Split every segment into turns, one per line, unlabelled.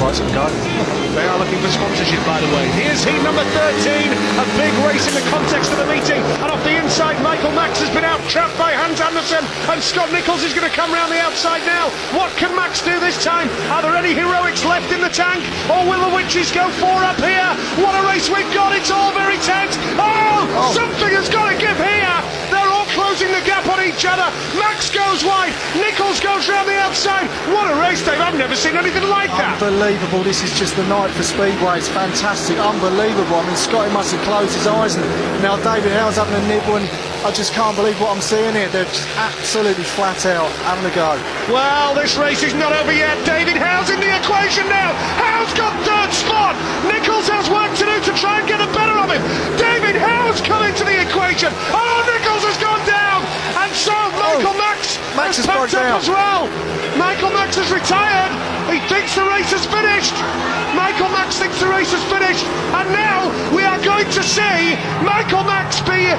Speedway's going to go.
They are looking for sponsorship, by the way. Here's heat number 13, a big race in the context of the meeting. And off the inside, Michael Max has been out-trapped by Hans Andersen. And Scott Nicholls is going to come round the outside now. What can Max do this time? Are there any heroics left in the tank? Or will the Witches go four up here? What a race we've got. It's all very tense. Oh! Something has got to give here. They're all closing the gap on each other. Max goes wide. Nicholls goes round the outside. What a race, Dave. I've never seen anything like that.
Unbelievable. This is just the night for Speedway. It's fantastic. Unbelievable. I mean, Scotty must have closed his eyes, and now David Howe's having a nibble, and I just can't believe what I'm seeing here. They're just absolutely flat out having a go.
Well, this race is not over yet. David Howe's in the equation now. Howe's got third spot. Nicholls has work to do to try and get the better of him. David Howe's come into the equation. Oh, Nicholls has gone down. And so Michael Max has packed up as well. Michael Max has retired. He thinks the race is finished. Michael Max thinks the race is finished. And now we are going to see Michael Max be...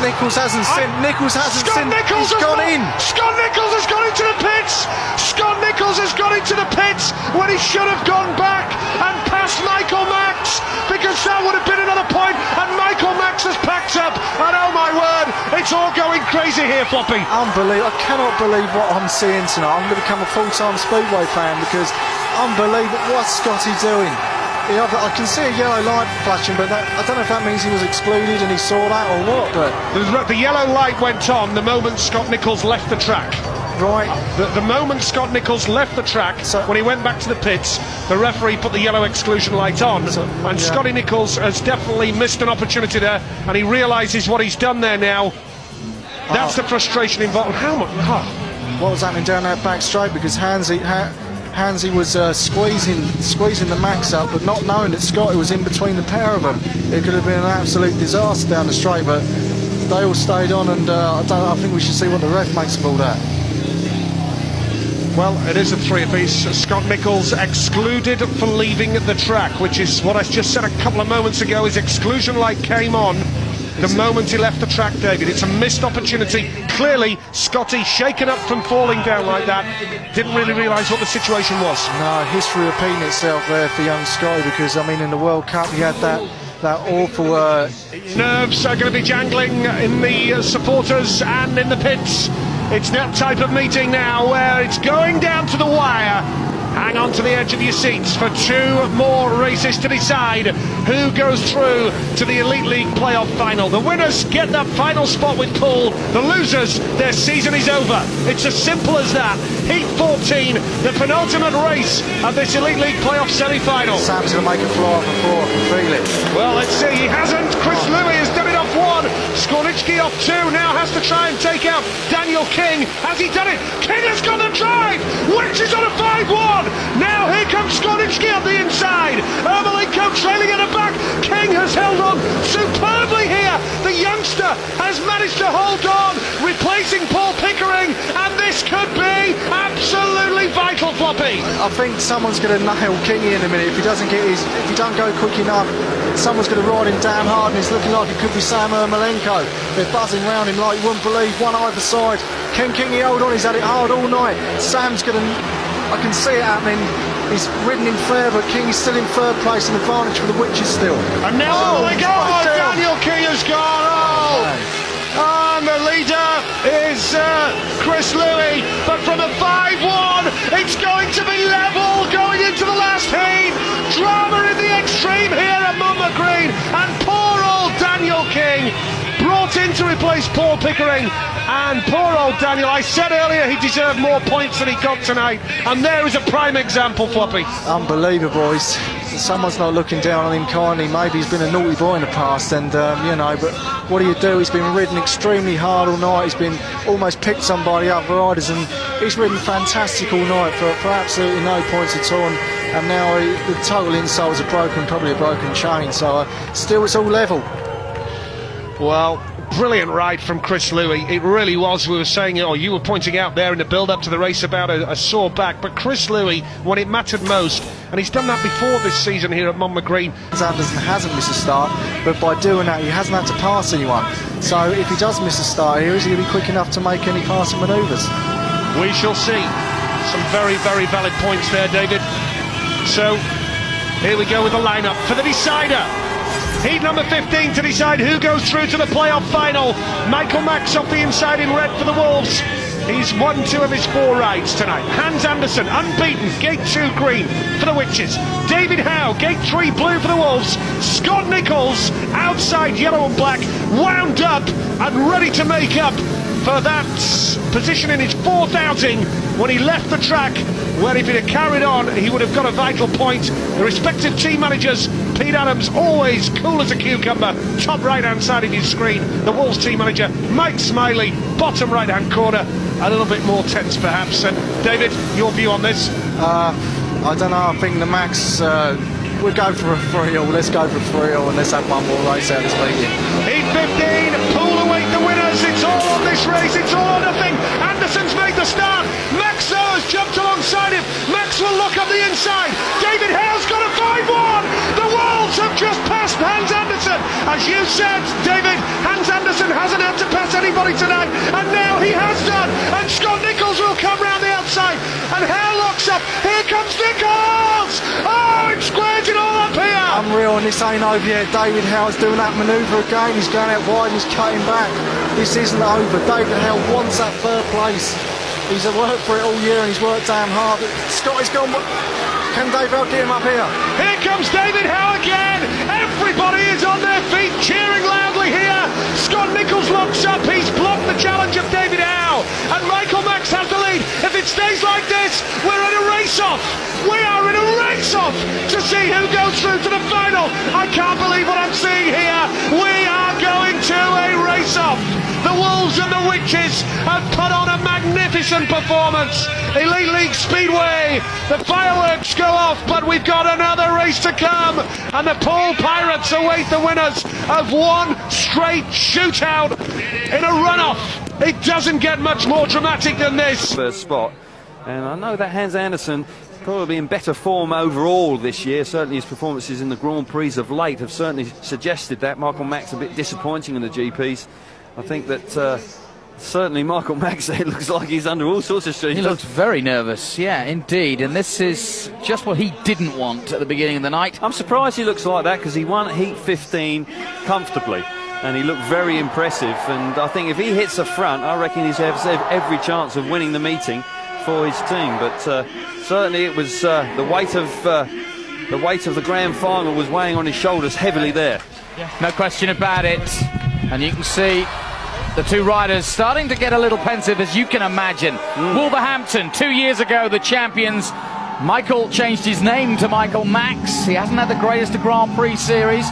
Nicholls hasn't seen. He's gone in.
Scott Nicholls has gone into the pits. Scott Nicholls has gone into the pits when he should have gone back and passed Michael Max, because that would have been another point. And Michael Max has packed up. And oh my word, it's all going crazy here, Floppy.
Unbelievable. I cannot believe what I'm seeing tonight. I'm going to become a full-time Speedway fan, because unbelievable. What's Scotty doing? Yeah, I can see a yellow light flashing, but I don't know if that means he was excluded and he saw that or what. But
the yellow light went on the moment Scott Nicholls left the track.
Right.
The moment Scott Nicholls left the track, when he went back to the pits, the referee put the yellow exclusion light on, and Scotty Nicholls has definitely missed an opportunity there, and he realises what he's done there now. That's the frustration involved. How much?
What was happening down that back straight? Because Hansy was squeezing the Max up, but not knowing that Scotty was in between the pair of them. It could have been an absolute disaster down the straight, but they all stayed on, and I think we should see what the ref makes of all that.
Well, it is a three-apiece. Scott Nicholls excluded for leaving the track, which is what I just said a couple of moments ago. His exclusion light came on the moment he left the track, David. It's a missed opportunity. Clearly, Scotty, shaken up from falling down like that, didn't really realise what the situation was.
No, history repeating itself there for young Scotty, because, I mean, in the World Cup he had that awful...
Nerves are going to be jangling in the supporters and in the pits. It's that type of meeting now where it's going down to the wire. Hang on to the edge of your seats for two more races to decide who goes through to the Elite League playoff final. The winners get that final spot with Poole. The losers, their season is over. It's as simple as that. Heat 14, the penultimate race of this Elite League playoff semi-final.
Sam's going to make a fly before I can feel it.
Well, let's see. He hasn't. Chris Louis has done it off one. Skornicki off two. Now has to try and take out Daniel King. Has he done it? King has got the drive. Which is on a 5-1. Now here comes Skornicki on the inside. Ermolenko trailing at the back. King has held on superbly here. The youngster has managed to hold on, replacing Paul Pickering, and this could be absolutely vital, Floppy.
I think someone's going to nail Kingy in a minute. If he don't go quick enough, someone's going to ride him down hard, and it's looking like it could be Sam Ermolenko. They're buzzing around him like you wouldn't believe, one either side. Can Kingy hold on? He's had it hard all night. Sam's going to... I can see it happening. He's ridden in third, but King is still in third place, an advantage for the Witches still.
And now Daniel King has gone. And the leader is Chris Louis, but from a 5-1, it's going to be level going into the last heat. Drama in the extreme here at Monmouth Green, and poor old Daniel King brought in to replace Paul Pickering. And poor old Daniel, I said earlier he deserved more points than he got tonight, and there is a prime example, Floppy.
Unbelievable. Someone's not looking down on him kindly. Maybe he's been a naughty boy in the past, and but what do? He's been ridden extremely hard all night. He's been almost picked on by the other riders, and he's ridden fantastic all night for absolutely no points at all. And now the total insoles are broken, probably a broken chain, so still it's all level.
Well, brilliant ride from Chris Louis. It really was. We were saying, or you were pointing out there in the build-up to the race about a sore back, but Chris Louis, when it mattered most, and he's done that before this season here at Monmouth Green.
Anderson hasn't missed a start, but by doing that he hasn't had to pass anyone. So if he does miss a start here, is he going to be quick enough to make any passing manoeuvres?
We shall see. Some very, very valid points there, David. So here we go with the lineup for the decider. Heat number 15 to decide who goes through to the playoff final. Michael Max off the inside in red for the Wolves. He's won 2 of his 4 rides tonight. Hans Andersen, unbeaten, gate 2 green for the Witches. David Howe, gate 3 blue for the Wolves. Scott Nichols, outside yellow and black, wound up and ready to make up for that position in his 4th outing when he left the track, where if he'd have carried on, he would have got a vital point. The respective team managers, Pete Adams, always cool as a cucumber, top right-hand side of his screen. The Wolves team manager, Mike Smiley, bottom right-hand corner, a little bit more tense perhaps. And David, your view on this?
I don't know, I think the Max, we'll go for a 3-all, let's go for a 3-all and let's have one more race out of this meeting.
Heat 15, pool await the winners, it's all on this race, it's all or nothing. Anderson's made the start, Max though has jumped alongside him, Max will look up the inside, David Howe's got a 5-1, the Wolves have just passed Hans Andersen. As you said, David, Hans Andersen hasn't had to pass anybody tonight, and now he has done, and Scott Nichols will come round the outside, and Howe locks up, here comes Nichols! Oh, it's squared it all up here!
Unreal, and this ain't over yet. David Howe's doing that manoeuvre again, he's going out wide, he's cutting back. This isn't over, David Howe wants that 3rd place. He's worked for it all year and he's worked damn hard. Scotty's gone, can David Howe get him up here?
Here comes David Howe again! Everybody is on their feet cheering loudly here! Scott Nichols locks up, he's blocked the challenge of David Howe, and Michael Max has the lead. If it stays like this, we're in a race-off! We are in a race-off to see who goes through to the final! I can't believe what I'm seeing here! We are going to a race-off! The Wolves and the Witches have put on a magnificent performance. Elite League Speedway, the fireworks go off, but we've got another race to come. And the Paul Pirates await the winners of one straight shootout in a runoff. It doesn't get much more dramatic than this.
First spot, and I know that Hans Andersen probably in better form overall this year. Certainly his performances in the Grand Prix of late have certainly suggested that. Michael Max a bit disappointing in the GPs. I think that certainly Michael Max, it looks like he's under all sorts of stress.
He looks very nervous, yeah, indeed. And this is just what he didn't want at the beginning of the night.
I'm surprised he looks like that because he won Heat 15 comfortably. And he looked very impressive. And I think if he hits the front, I reckon he's every chance of winning the meeting for his team. But certainly it was the weight of the grand final was weighing on his shoulders heavily there.
Yeah. No question about it. And you can see the 2 riders starting to get a little pensive, as you can imagine. Wolverhampton, 2 years ago, the champions. Michael changed his name to Michael Max. He hasn't had the greatest of Grand Prix series,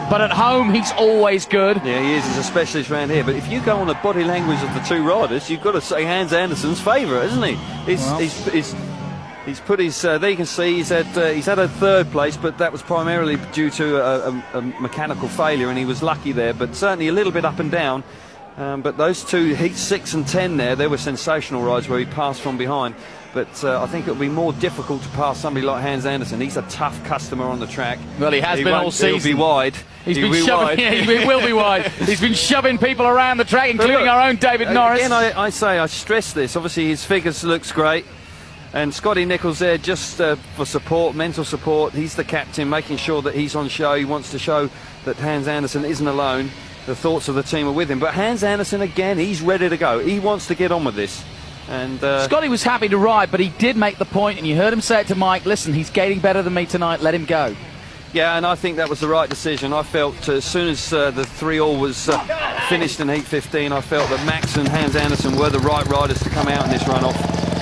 but at home he's always good.
Yeah, he is. He's a specialist around here. But if you go on the body language of the 2 riders, you've got to say Hans Andersen's favourite, isn't he? He's put his. There you can see he's had a 3rd place, but that was primarily due to a mechanical failure, and he was lucky there. But certainly a little bit up and down. But those 2 Heats 6 and 10 there were sensational rides where he passed from behind. But I think it'll be more difficult to pass somebody like Hans Andersen. He's a tough customer on the track.
Well, he has been all season.
He'll be wide.
He'll be wide. He's been shoving people around the track, including our own David Norris.
Again, I stress this. Obviously, his figures looks great. And Scotty Nichols there just for support, mental support. He's the captain, making sure that he's on show. He wants to show that Hans Andersen isn't alone. The thoughts of the team are with him. But Hans Andersen, again, he's ready to go. He wants to get on with this. And
Scotty was happy to ride, but he did make the point, and you heard him say it to Mike, listen, he's skating better than me tonight, let him go.
Yeah, and I think that was the right decision. I felt as soon as the 3-all was finished in Heat 15, I felt that Max and Hans Andersen were the right riders to come out in this runoff.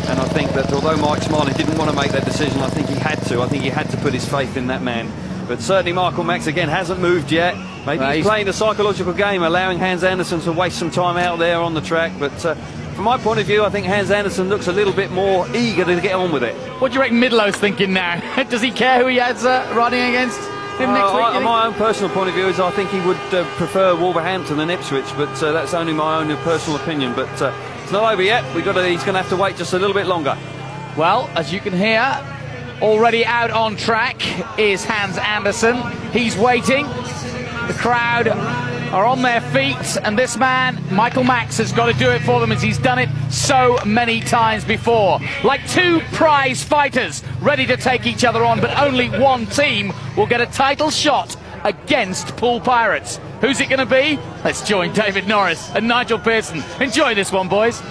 And I think that although Mike Smiley didn't want to make that decision, I think he had to. I think he had to put his faith in that man. But certainly Michael Max, again, hasn't moved yet. Maybe he's playing a psychological game, allowing Hans Andersen to waste some time out there on the track. But from my point of view, I think Hans Andersen looks a little bit more eager to get on with it.
What do you reckon Midlow's thinking now? Does he care who he has riding against him next week?
My own personal point of view is I think he would prefer Wolverhampton than Ipswich, but that's only my own personal opinion. But it's not over yet. He's going to have to wait just a little bit longer.
Well, as you can hear, already out on track is Hans Andersen. He's waiting. The crowd are on their feet, and this man, Michael Max, has got to do it for them as he's done it so many times before. Like two prize fighters ready to take each other on, but only one team will get a title shot against Pool Pirates. Who's it going to be? Let's join David Norris and Nigel Pearson. Enjoy this one, boys.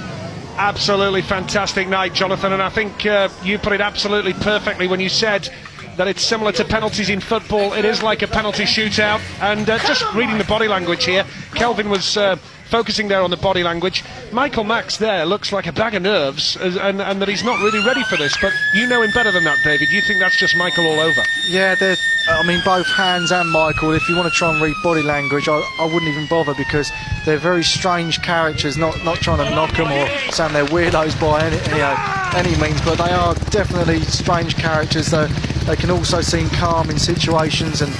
Absolutely fantastic night, Jonathan, and I think you put it absolutely perfectly when you said that it's similar to penalties in football. It is like a penalty shootout, and just reading the body language here, Kelvin was focusing there on the body language. Michael Max there looks like a bag of nerves, and that he's not really ready for this, but you know him better than that, David. You think that's just Michael all over?
Yeah, I mean, both Hans and Michael, if you want to try and read body language, I wouldn't even bother, because they're very strange characters, not trying to knock them or saying they're weirdos by any means, but they are definitely strange characters. They can also seem calm in situations, and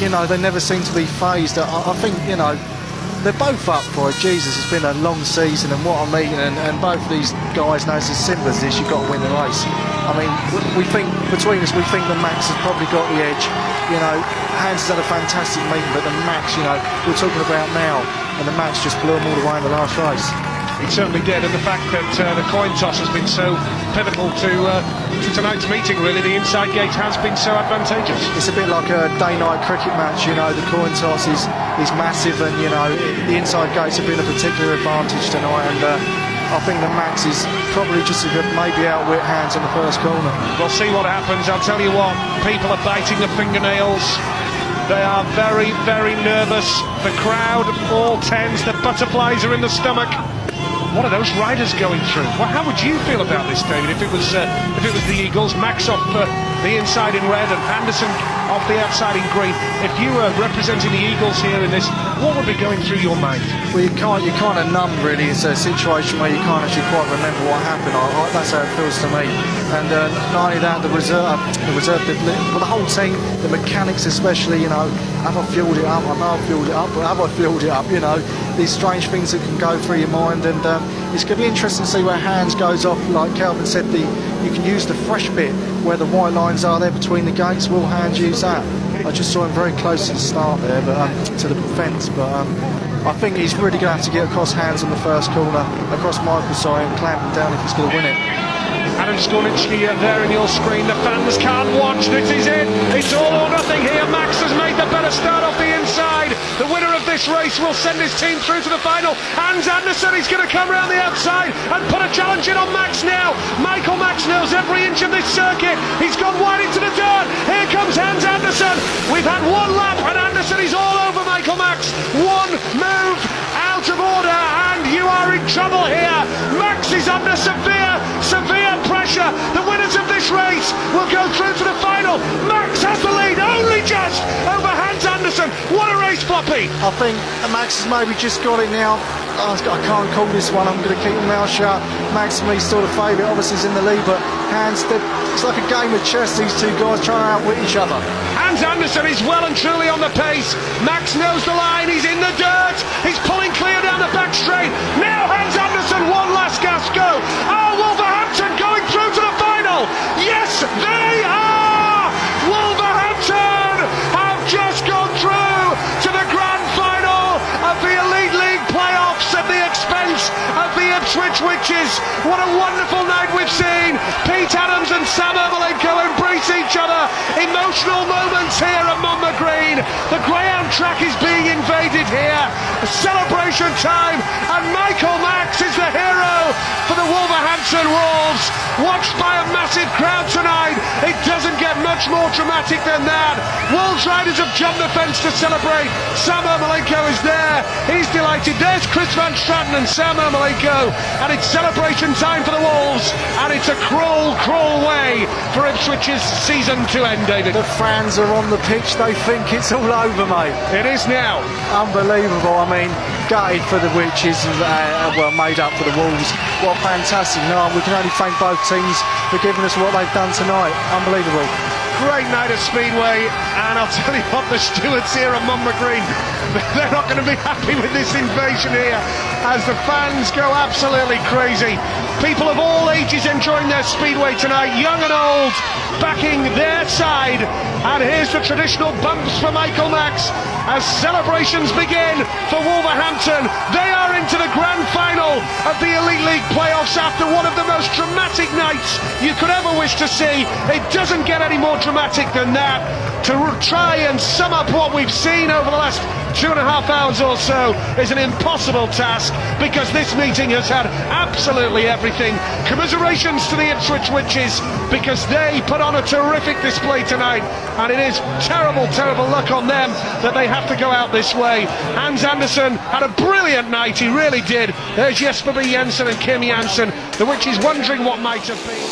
you know, they never seem to be phased. I think, you know, they're both up for it. Jesus, it's been a long season, and what I'm eating, and both of these guys know it's as simple as this: you've got to win the race. I mean, we think, between us, we think that Max has probably got the edge. You know, Hans has had a fantastic meeting, but the Max, you know, we're talking about now, and the Max just blew them all away in the last race.
It certainly did, and the fact that the coin toss has been so pivotal to tonight's meeting, really, the inside gate has been so advantageous.
It's a bit like a day-night cricket match, you know, the coin toss is massive, and, you know, the inside gates have been a particular advantage tonight, and I think the Max is probably just maybe outwit Hans on the first corner.
We'll see what happens. I'll tell you what, people are biting their fingernails. They are very, very nervous. The crowd all tense. The butterflies are in the stomach. What are those riders going through? Well, how would you feel about this, David, if it was the Eagles, Max off the inside in red and Anderson off the outside in green? If you were representing the Eagles here in this, what would be going through your mind?
Well, you're kind of numb, really. It's a situation where you can't actually quite remember what happened. That's how it feels to me. And not only that, the whole team, the mechanics especially, you know, have I fueled it up? I know I've fueled it up, but have I fueled it up? You know, these strange things that can go through your mind, and it's going to be interesting to see where Hans goes off. Like Kelvin said, you can use the fresh bit where the white lines are there between the gates. Will Hans use that? I just saw him very close to the start there, but to the fence. But I think he's really going to have to get across Hans on the first corner, across Michael's side, and clamp him down if he's going to win it.
Adam Skornicki there in your screen. The fans can't watch. This is it. It's all or nothing here. Max has made the better start off the inside. The winner of this race will send his team through to the final. Hans Andersen is going to come around the outside and put a challenge in on Max now. Michael Max knows every inch of this circuit. He's gone wide into the dirt. Here comes Hans Andersen. We've had one lap, and Andersen is all over Michael Max. One move out of order, and you are in trouble here. Max is under severe pressure. The winners of this race will go through to the final. Max has the lead, only just over Hans Andersen. What a race, Floppy.
I think Max has maybe just got it now. I can't call this one. I'm going to keep my mouth shut. Max, to me, is still the favourite. Obviously, he's in the lead, but Hans, it's like a game of chess, these two guys trying to outwit each other.
Hans Andersen is well and truly on the pace. Max knows the line. He's in the dirt. He's pulling clear down the back straight. Now Hans Andersen, one last gas go. Oh, Wolverhampton going through to the final. Yes, they are. Wolverhampton have just gone through to the grand final of the Elite League playoffs at the expense of the Ipswich Witches. What a wonderful night we've seen. Pete Adams and Sam Ermolenko embrace each other. Emotional moments here at Monmouth Green. The greyhound track is being invaded here. A celebration time, and Michael Max is the hero for the Wolverhampton Wolves. Watched by a massive crowd tonight. It doesn't get much more dramatic than that. Wolves riders have jumped the fence to celebrate. Sam Ermolenko is there. He's delighted. There's Chris Van Straten and Sam Ermolenko, and it's celebration time for the Wolves, and it's a cruel way for Ipswich's season to end, David.
The fans are on the pitch. They think it's all over, mate.
It is now.
Unbelievable. I mean, gutted for the Witches, well, made up for the Wolves. What a fantastic night. We can only thank both teams for giving us what they've done tonight. Unbelievable.
Great night at Speedway, and I'll tell you what, the stewards here at Monmouth Green, they're not going to be happy with this invasion here. as the fans go absolutely crazy. People of all ages enjoying their Speedway tonight, young and old, backing their side. And here's the traditional bumps for Michael Max as celebrations begin for Wolverhampton. They are into the grand final of the Elite League playoffs after one of the most dramatic nights you could ever wish to see. It doesn't get any more dramatic than that. To try and sum up what we've seen over the last 2.5 hours or so is an impossible task, because this meeting has had absolutely everything. Commiserations to the Ipswich Witches, because they put on a terrific display tonight, and it is terrible, terrible luck on them that they have to go out this way. Hans Andersen had a brilliant night, he really did. There's Jesper B. Jensen and Kim Jansen, the Witches wondering what might have been.